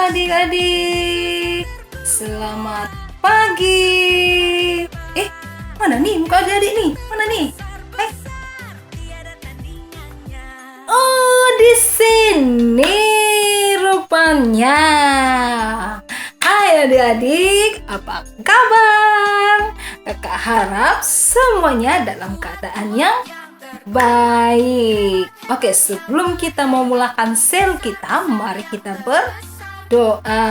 adik-adik. Selamat pagi. Mana nih muka adik-adik nih? Mana nih? Oh, di sini rupanya. Hai adik-adik, apa kabar? Kakak harap semuanya dalam keadaan yang baik. Oke, sebelum kita memulakan sel kita, mari kita berdoa.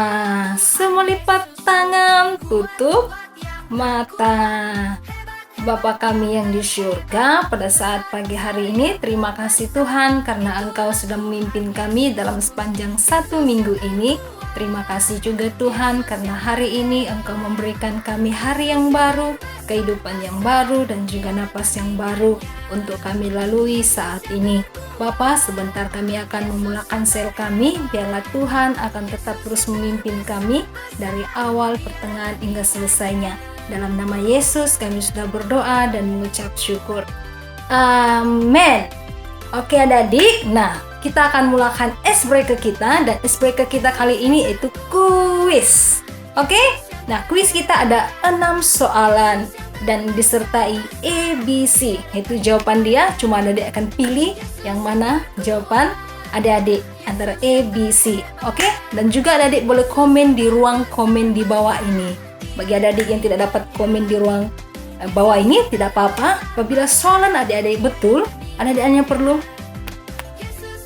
Semua lipat tangan, tutup mata. Bapa kami yang di surga, pada saat pagi hari ini, terima kasih Tuhan karena Engkau sudah memimpin kami dalam sepanjang 1 minggu ini. Terima kasih juga Tuhan karena hari ini Engkau memberikan kami hari yang baru, kehidupan yang baru, dan juga napas yang baru untuk kami lalui saat ini. Bapa, sebentar kami akan memulakan sel kami, biarlah Tuhan akan tetap terus memimpin kami dari awal, pertengahan, hingga selesainya. Dalam nama Yesus kami sudah berdoa dan mengucap syukur. Amin. Oke adik-adik, nah kita akan mulakan icebreaker kita, dan icebreaker kita kali ini yaitu kuis. Oke, nah kuis kita ada 6 soalan dan disertai ABC, yaitu jawaban dia, cuma adik akan pilih yang mana jawaban adik-adik antara A, B, C. Oke, dan juga adik-adik boleh komen di ruang komen di bawah ini. Bagi adik-adik yang tidak dapat komen di ruang bawah ini, tidak apa-apa. Apabila soalan adik-adik betul, adik-adik hanya perlu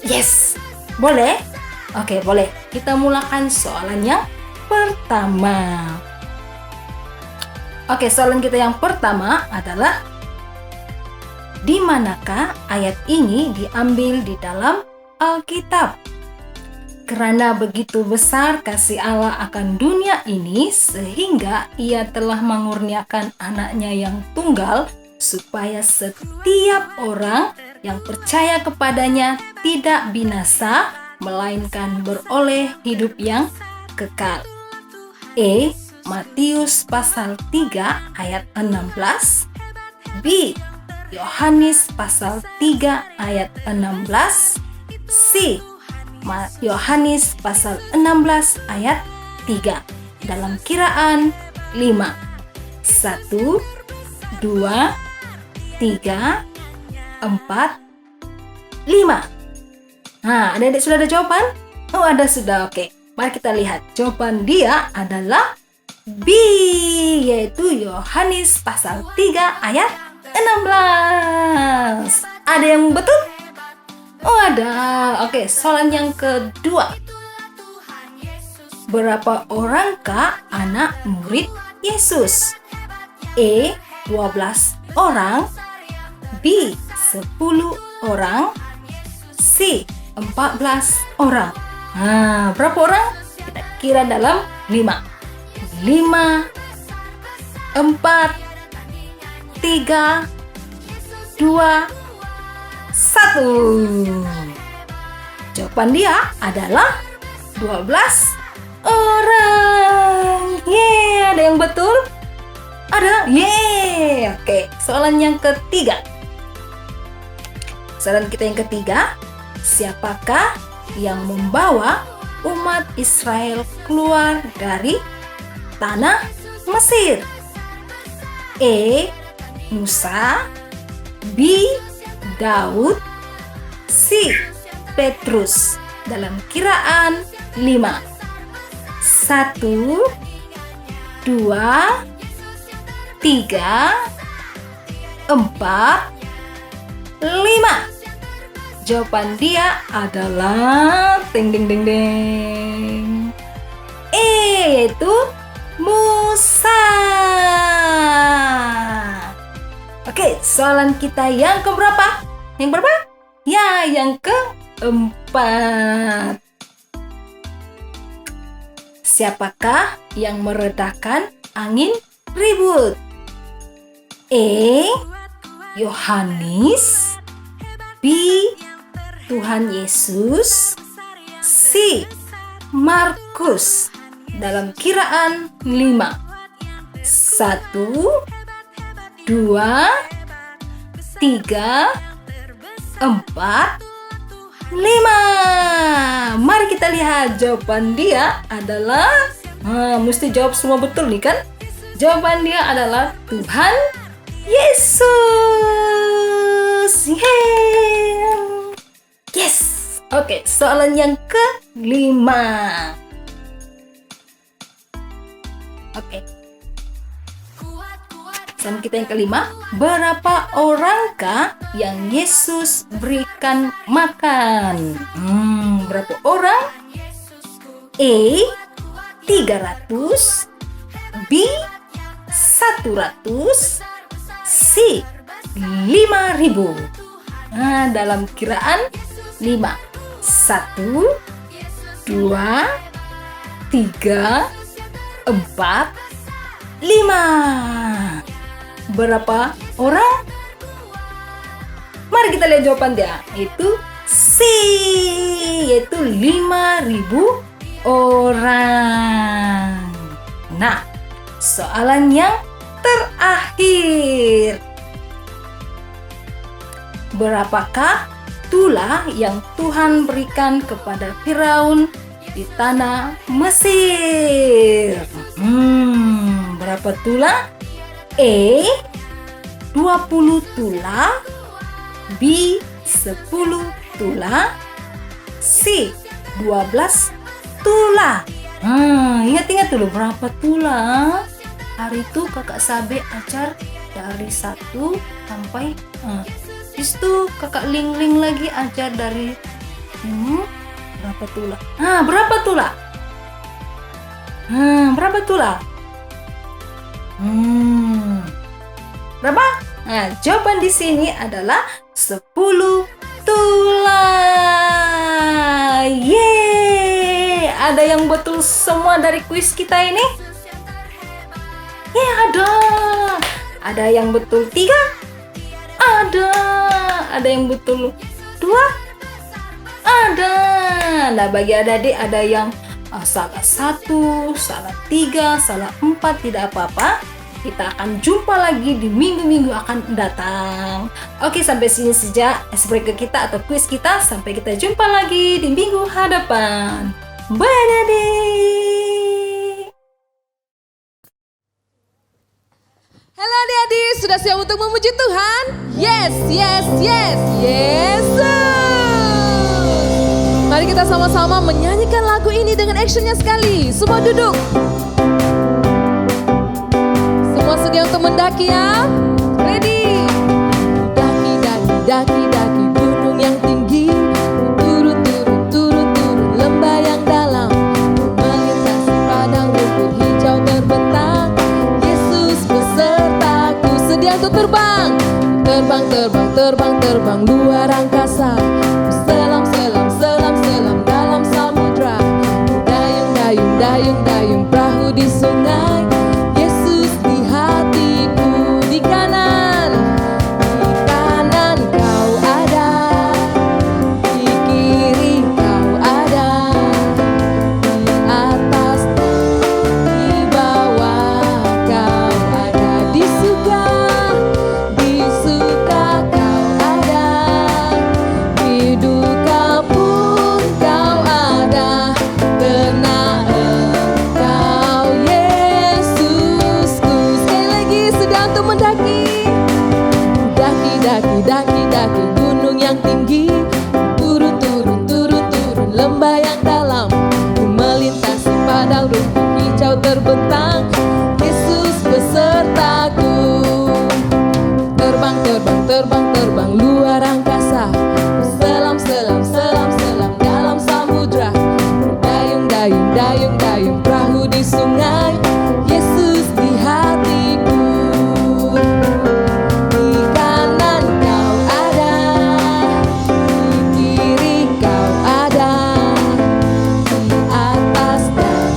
yes, boleh? Oke, boleh. Kita mulakan soalan yang pertama. Oke, soalan kita yang pertama adalah, di manakah ayat ini diambil di dalam Alkitab? Karena begitu besar kasih Allah akan dunia ini, sehingga Ia telah mengurniakan anaknya yang tunggal, supaya setiap orang yang percaya kepadanya tidak binasa, melainkan beroleh hidup yang kekal. Matius pasal 3 ayat 16. B. Yohanes pasal 3 ayat 16. C. Yohanes pasal 16 ayat 3. Dalam kiraan 5. 1, 2, 3, 4, 5. Nah, adik-adik sudah ada jawaban? Oh, ada sudah. Oke, mari kita lihat. Jawaban dia adalah B, yaitu Yohanes pasal 3 ayat 16. Ada yang betul? Oh, ada. Oke, soalan yang kedua. Berapa orangkah anak murid Yesus? 12 orang. B. 10 orang. C. 14 orang. Nah, berapa orang? Kita kira dalam 5. 5, 4, 3, 2, 1. Jawaban dia adalah 12 orang. Yeay, ada yang betul? Ada? Yeay. Oke, soalan yang ketiga. Soalan kita yang ketiga, siapakah yang membawa umat Israel keluar dari tanah Mesir? Musa. B. Daud. C. Petrus. Dalam kiraan 5. 1, 2, 3, 4, 5. Jawaban dia adalah ding ding ding ding. Yaitu Musa. Oke, soalan kita yang keberapa? Yang berapa? Ya, yang keempat. Siapakah yang meredakan angin ribut? Yohanes. B. Tuhan Yesus. C. Markus. Dalam kiraan 5. 1, 2, 3, 4, 5. Mari kita lihat jawaban dia adalah mesti jawab semua betul nih kan? Jawaban dia adalah Tuhan Yesus. Yeah. Yes. Oke, soalan yang ke-5. Oke. Soalan kita yang ke-5, berapa orangkah yang Yesus berikan makan? Berapa orang? A. 300, B. 100, C. 5.000. Dalam kiraan 5. 1, 2, 3, 4, 5. Berapa orang? Mari kita lihat jawaban dia. Itu C, yaitu 5.000 orang. Nah, soalan yang terakhir. Berapakah tulah yang Tuhan berikan kepada Firaun di tanah Mesir? Berapa tulah? A. 20 tulah, B. 10 tulah, C. 12 tulah. Ingat-ingat dulu berapa tulah. Hari itu kakak Sabe ajar dari 1 sampai habis itu kakak Ling lagi ajar dari berapa tulah? Berapa tulah? Berapa tulah? Berapa? Jawaban di sini adalah 10 tulah. Yeay! Ada yang betul semua dari kuis kita ini? Ada. Ada yang betul 3? Ada. Ada yang betul 2? Ada. Nah, bagi adik-adik ada yang salah 1, salah 3, salah 4, tidak apa-apa. Kita akan jumpa lagi di minggu-minggu akan datang. Oke, sampai sini saja icebreaker kita atau quiz kita. Sampai kita jumpa lagi di minggu hadapan. Bye adik-adik. Halo adik-adik, sudah siap untuk memuji Tuhan? Yes, yes, yes, Yesus. Mari kita sama-sama menyanyikan lagu ini dengan actionnya sekali. Semua duduk. Semua sedia untuk mendaki ya? Ready? Daki, daki, daki, daki gunung yang tinggi. Turun, turun, turun, turun lembah yang dalam. Melintasi padang rumput hijau terbentang. Yesus besertaku, sedia untuk terbang. Terbang, terbang, terbang, terbang luar angkasa. Selam, selam, selam, selam dalam samudra. Dayung, dayung, dayung, dayung perahu di sungai. Yesus di hatiku, di kanan kau ada, di kiri kau ada, di atas di bawah kau ada, di suka kau ada, di duka pun kau ada, karena Engkau Yesusku. Sekali lagi, sedang untuk mendaki. Daki, daki, daki, daki gunung yang tinggi. Turun, turun, turun, turun lembah yang dalam. Ku melintasi padang rumput hijau terbentang. Yesus besertaku. Terbang, terbang, terbang, terbang luar angkasa. Selam, selam, selam, selam dalam samudra. Dayung, dayung, dayung, dayung perahu di sungai. Yesus di hatiku. Di kanan kau ada, di kiri kau ada, di atas dan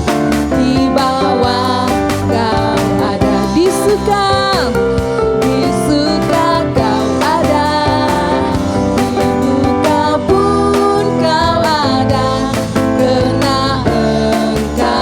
di bawah kau ada, di suka kau ada, di duka pun kau ada, karena Engkau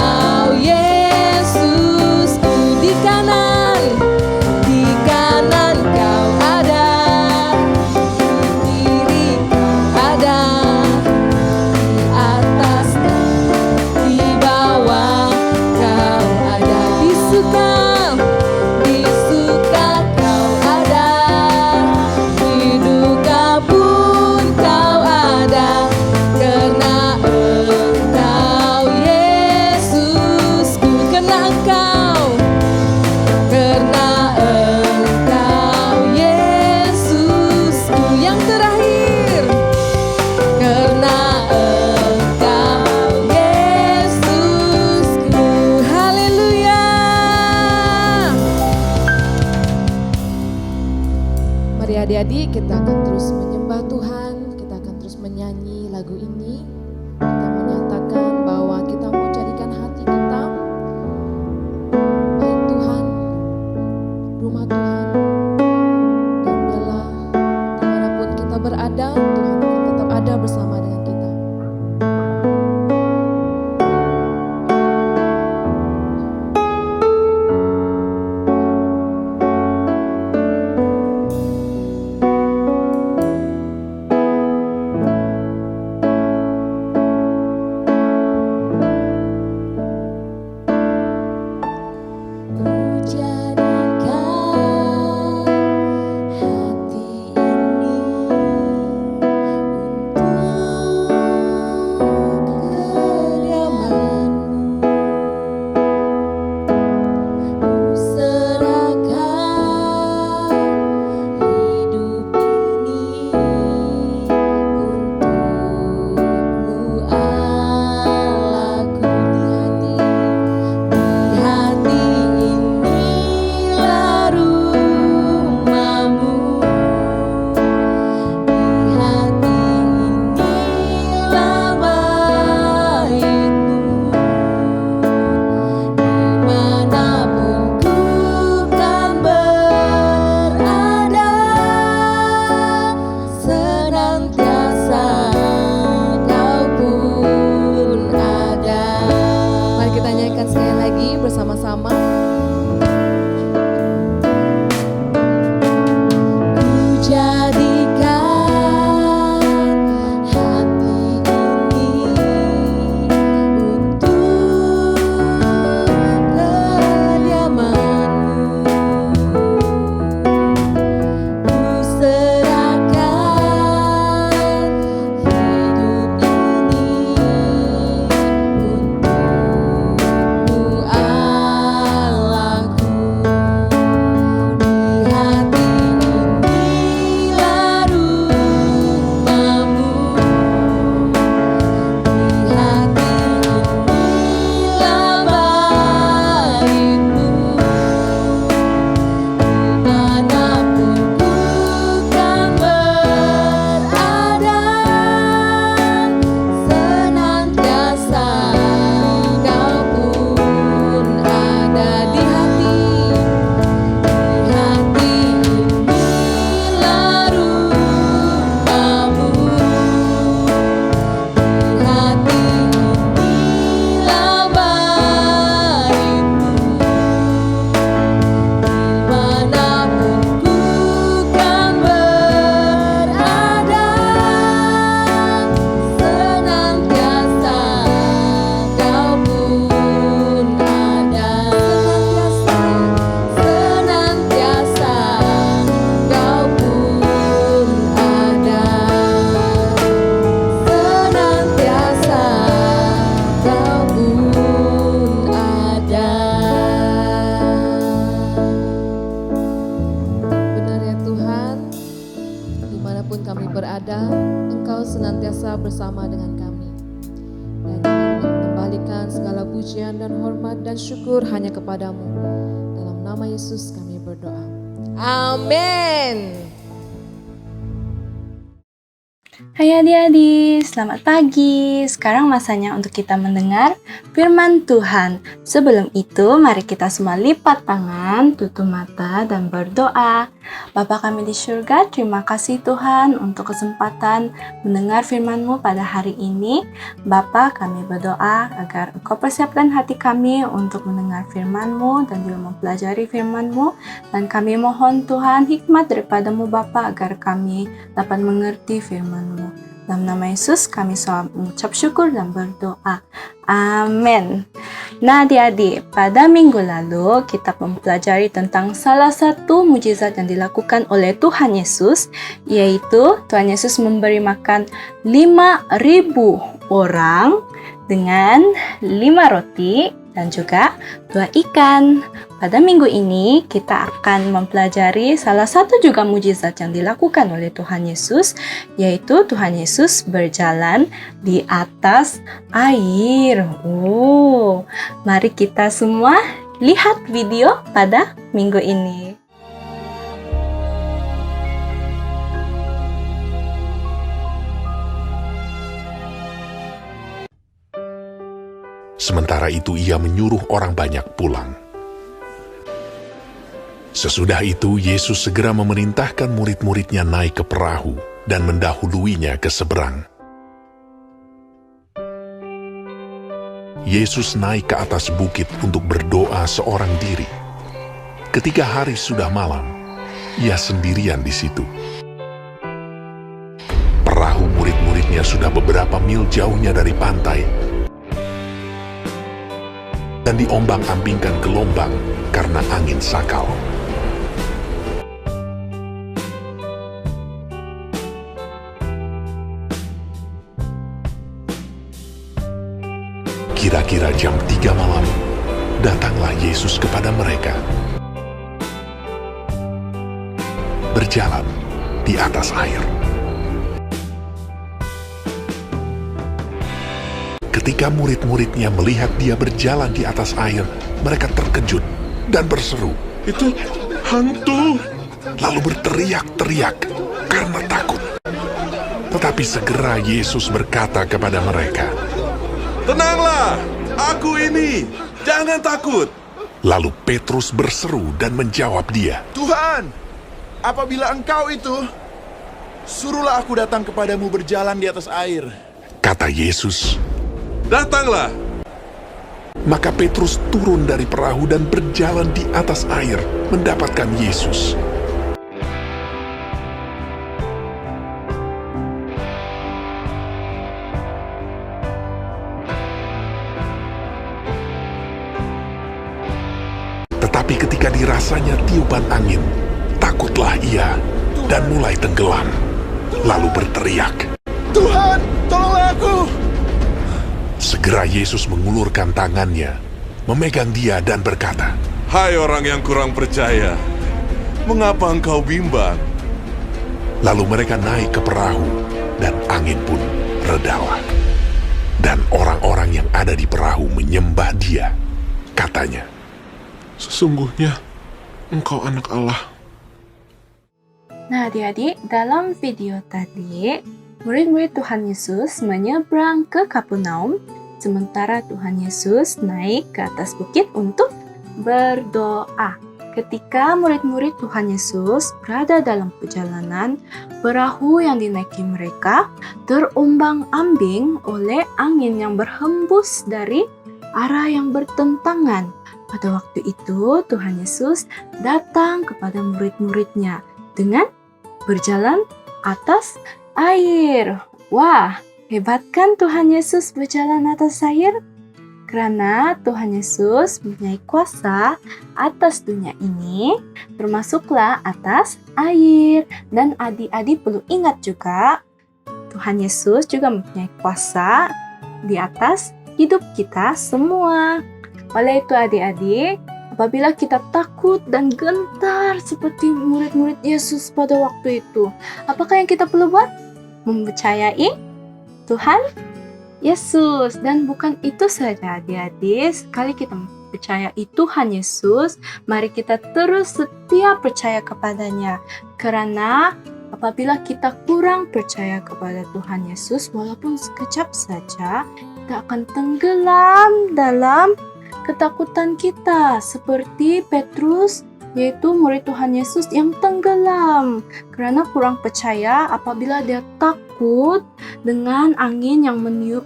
adik-adik, kita akan terus menyembah Tuhan, kita akan terus menyanyi lagu ini. Kita menyatakan bahwa kita mau jadikan hati kita baik Tuhan, rumah Tuhan, dan biarlah dimanapun kita berada, Tuhan akan tetap ada bersama dengan kita. Bersama-sama. Ku jadikan hati ini untuk kediaman-Mu. Ku serahkan hidup ini untuk senantiasa bersama dengan kami. Dan kami mengembalikan segala pujian dan hormat dan syukur hanya kepadamu. Dalam nama Yesus kami berdoa. Amin. Hai adik-adik, selamat pagi. Sekarang masanya untuk kita mendengar firman Tuhan. Sebelum itu, mari kita semua lipat tangan, tutup mata, dan berdoa. Bapa kami di surga, terima kasih Tuhan untuk kesempatan mendengar firman-Mu pada hari ini. Bapa, kami berdoa agar Engkau persiapkan hati kami untuk mendengar firman-Mu dan juga mempelajari firman-Mu. Dan kami mohon Tuhan hikmat daripada-Mu Bapa agar kami dapat mengerti firman-Mu. Dalam nama Yesus kami selalu mengucap syukur dan berdoa. Amin. Nah adik-adik, pada minggu lalu kita mempelajari tentang salah satu mujizat yang dilakukan oleh Tuhan Yesus, yaitu Tuhan Yesus memberi makan 5.000 orang dengan 5 roti dan juga 2 ikan. Pada minggu ini kita akan mempelajari salah satu juga mujizat yang dilakukan oleh Tuhan Yesus, yaitu Tuhan Yesus berjalan di atas air. Mari kita semua lihat video pada minggu ini. Sementara itu ia menyuruh orang banyak pulang. Sesudah itu Yesus segera memerintahkan murid-muridnya naik ke perahu dan mendahuluinya ke seberang. Yesus naik ke atas bukit untuk berdoa seorang diri. Ketika hari sudah malam, ia sendirian di situ. Perahu murid-muridnya sudah beberapa mil jauhnya dari pantai dan diombang-ambingkan gelombang karena angin sakal. Kira-kira jam 3 malam, datanglah Yesus kepada mereka. Berjalan di atas air. Ketika murid-muridnya melihat dia berjalan di atas air, mereka terkejut dan berseru, "Itu hantu!" Lalu berteriak-teriak karena takut. Tetapi segera Yesus berkata kepada mereka, "Tenanglah, aku ini, jangan takut." Lalu Petrus berseru dan menjawab dia, "Tuhan, apabila Engkau itu, suruhlah aku datang kepadamu berjalan di atas air." Kata Yesus, "Datanglah." maka Petrus turun dari perahu dan berjalan di atas air mendapatkan Yesus. Tetapi ketika dirasanya tiupan angin, takutlah ia dan mulai tenggelam, lalu berteriak. "Tuhan, tolonglah aku!" Segera Yesus mengulurkan tangannya, memegang dia dan berkata, "Hai orang yang kurang percaya, mengapa engkau bimbang?" Lalu mereka naik ke perahu dan angin pun redalah. Dan orang-orang yang ada di perahu menyembah dia. Katanya, "Sesungguhnya engkau anak Allah." Nah adik-adik, dalam video tadi, murid-murid Tuhan Yesus menyeberang ke Kapernaum, sementara Tuhan Yesus naik ke atas bukit untuk berdoa. Ketika murid-murid Tuhan Yesus berada dalam perjalanan, perahu yang dinaiki mereka terombang-ambing oleh angin yang berhembus dari arah yang bertentangan. Pada waktu itu, Tuhan Yesus datang kepada murid-muridnya dengan berjalan atas air. Wah, hebat kan Tuhan Yesus berjalan atas air? Karena Tuhan Yesus mempunyai kuasa atas dunia ini, termasuklah atas air. Dan adik-adik perlu ingat juga, Tuhan Yesus juga mempunyai kuasa di atas hidup kita semua. Oleh itu adik-adik, apabila kita takut dan gentar seperti murid-murid Yesus pada waktu itu, apakah yang kita perlu buat? Mempercayai Tuhan Yesus. Dan bukan itu saja adik-adik, sekali kita mempercayai Tuhan Yesus, mari kita terus setia percaya kepadanya. Karena apabila kita kurang percaya kepada Tuhan Yesus, walaupun sekejap saja, kita akan tenggelam dalam ketakutan kita, seperti Petrus, yaitu murid Tuhan Yesus yang tenggelam karena kurang percaya apabila dia takut dengan angin yang meniup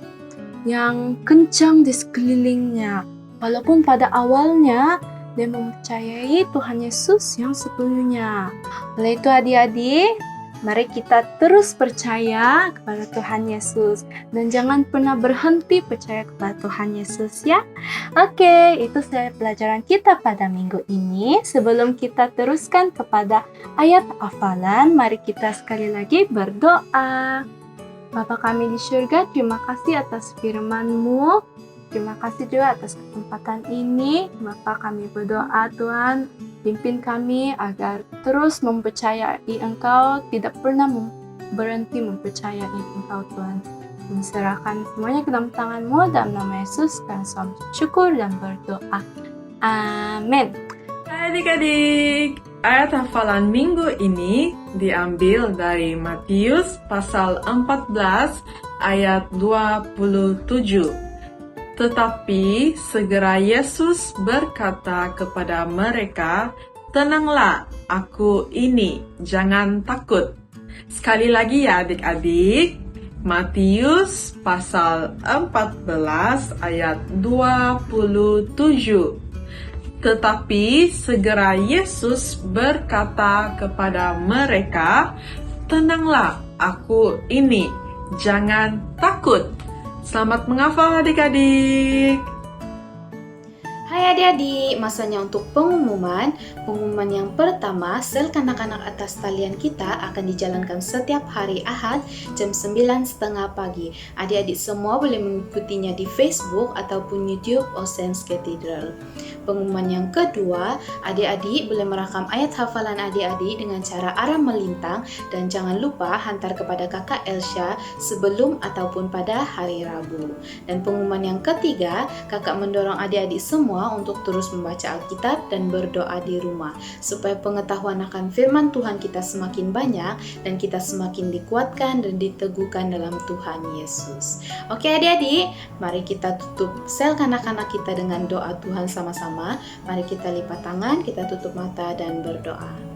yang kencang di sekelilingnya. Walaupun pada awalnya dia mempercayai Tuhan Yesus yang sepenuhnya. Oleh itu adik-adik, mari kita terus percaya kepada Tuhan Yesus dan jangan pernah berhenti percaya kepada Tuhan Yesus ya. Oke, itu saya pelajaran kita pada minggu ini. Sebelum kita teruskan kepada ayat hafalan, mari kita sekali lagi berdoa. Bapa kami di surga, terima kasih atas firman-Mu. Terima kasih juga atas kesempatan ini. Bapa kami berdoa Tuhan, pimpin kami agar terus mempercayai Engkau, tidak pernah berhenti mempercayai Engkau Tuhan. Menserahkan semuanya ke dalam tangan-Mu, dalam nama Yesus, kami selalu syukur dan berdoa. Amin. Hai adik-adik, ayat hafalan minggu ini diambil dari Matius pasal 14 ayat 27. Tetapi segera Yesus berkata kepada mereka, "Tenanglah, aku ini, jangan takut." Sekali lagi ya adik-adik, Matius pasal 14 ayat 27. Tetapi segera Yesus berkata kepada mereka, "Tenanglah, aku ini, jangan takut." Selamat menghafal adik-adik. Hai adik-adik, masanya untuk pengumuman. Pengumuman yang pertama, sel kanak-kanak atas talian kita akan dijalankan setiap hari Ahad jam 9.30 pagi. Adik-adik semua boleh mengikutinya di Facebook ataupun YouTube Oceans Cathedral. Pengumuman yang kedua, adik-adik boleh merakam ayat hafalan adik-adik dengan cara arah melintang dan jangan lupa hantar kepada kakak Elsha sebelum ataupun pada hari Rabu. Dan pengumuman yang ketiga, kakak mendorong adik-adik semua untuk terus membaca Alkitab dan berdoa di rumah supaya pengetahuan akan firman Tuhan kita semakin banyak dan kita semakin dikuatkan dan diteguhkan dalam Tuhan Yesus. Oke adik-adik, mari kita tutup sel kanak-kanak kita dengan doa Tuhan sama-sama. Mari kita lipat tangan, kita tutup mata dan berdoa.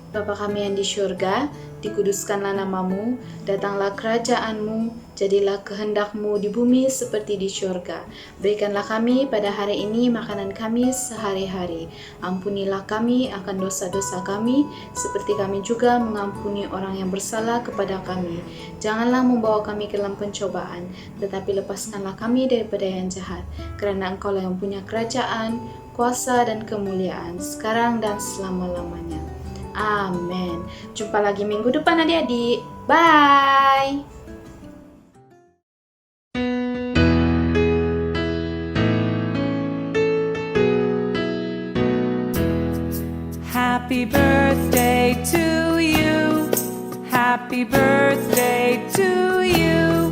Bapa kami yang di syurga, dikuduskanlah namamu, datanglah kerajaanmu, jadilah kehendakmu di bumi seperti di syurga. Berikanlah kami pada hari ini makanan kami sehari-hari. Ampunilah kami akan dosa-dosa kami, seperti kami juga mengampuni orang yang bersalah kepada kami. Janganlah membawa kami ke dalam pencobaan, tetapi lepaskanlah kami daripada yang jahat. Karena Engkaulah yang punya kerajaan, kuasa dan kemuliaan, sekarang dan selama-lamanya. Amin. Jumpa lagi minggu depan adik-adik. Bye. Happy birthday to you. Happy birthday to you.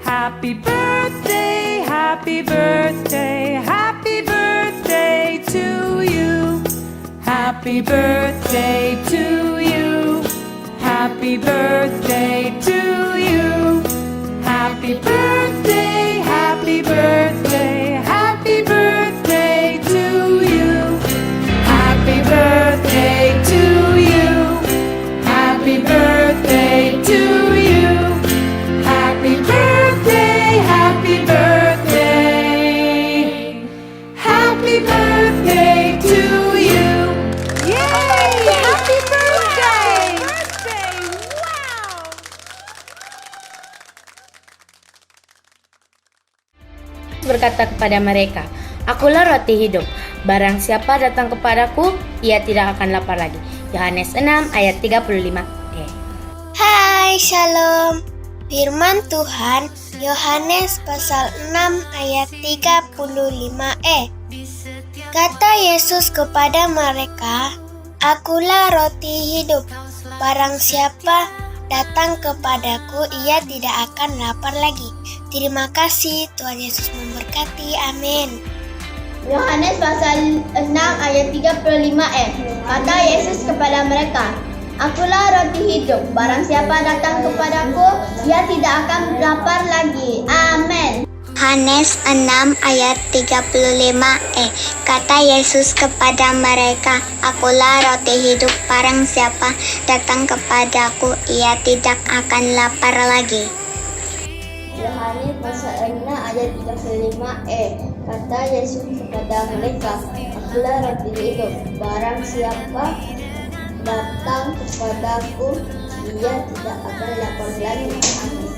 Happy birthday, happy birthday, happy birthday to you. Happy birthday to you. Happy birthday to you. Happy birthday, happy birthday, happy birthday to you. Happy birthday to you. Happy birthday to you. Happy birthday, happy birthday. Happy birthday to you. Yay! Happy birthday! Wow! Berkata kepada mereka, "Akulah roti hidup. Barang siapa datang kepadaku, ia tidak akan lapar lagi." Yohanes 6 ayat 35. Hai, Shalom. Firman Tuhan Yohanes pasal 6 ayat 35. Kata Yesus kepada mereka, "Akulah roti hidup. Barang siapa datang kepadaku, ia tidak akan lapar lagi." Terima kasih, Tuhan Yesus memberkati. Amin. Yohanes pasal 6 ayat 35. Kata Yesus kepada mereka, "Akulah roti hidup. Barang siapa datang kepadaku, ia tidak akan lapar lagi." Amin. Yohanes 6 ayat 35. Kata Yesus kepada mereka, "Akulah roti hidup. Barang siapa datang kepadaku, ia tidak akan lapar lagi." Yohanes pasal 6 ayat 35. Kata Yesus kepada mereka, "Akulah roti hidup. Barang siapa datang kepadaku, ia tidak akan lapar lagi." Amin.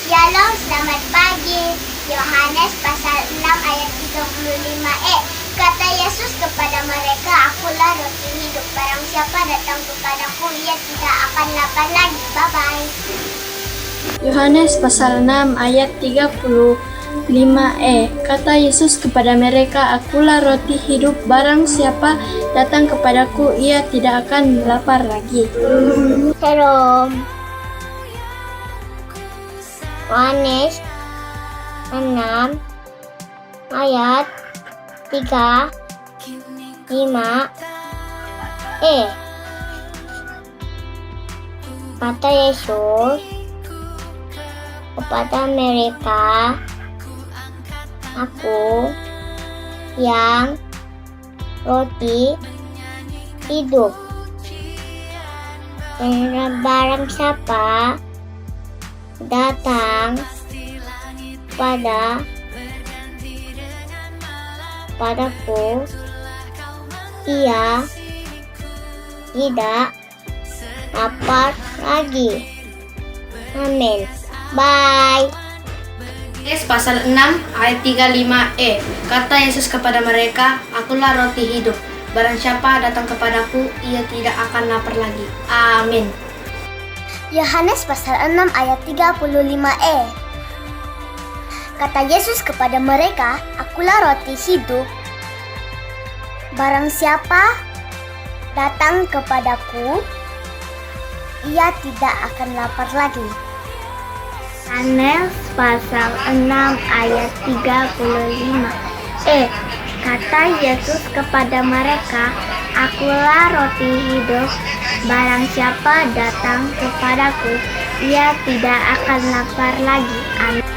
Shalom, selamat pagi. Yohanes pasal 6 ayat 35. Kata Yesus kepada mereka, "Akulah roti hidup. Barang siapa datang kepadaku, ia tidak akan lapar lagi." Bye-bye. Yohanes pasal 6 ayat 35. Kata Yesus kepada mereka, "Akulah roti hidup. Barang siapa datang kepadaku, ia tidak akan lapar lagi." Shalom. Yohanes 6 ayat 35. Kata Yesus kepada mereka, Aku yang roti hidup. Dan barang siapa datang padaku, ia tidak lapar lagi. Amin. Bye. Yohanes pasal 6 ayat 35e. Kata Yesus kepada mereka, "Akulah roti hidup. Barang siapa datang kepadaku, ia tidak akan lapar lagi." Amin. Yohanes pasal 6 ayat 35e. Kata Yesus kepada mereka, "Akulah roti hidup. Barang siapa datang kepadaku, ia tidak akan lapar lagi." Yohanes pasal 6 ayat 35e. Kata Yesus kepada mereka, "Akulah roti hidup. Barang siapa datang kepadaku, ia tidak akan lapar lagi." Amin.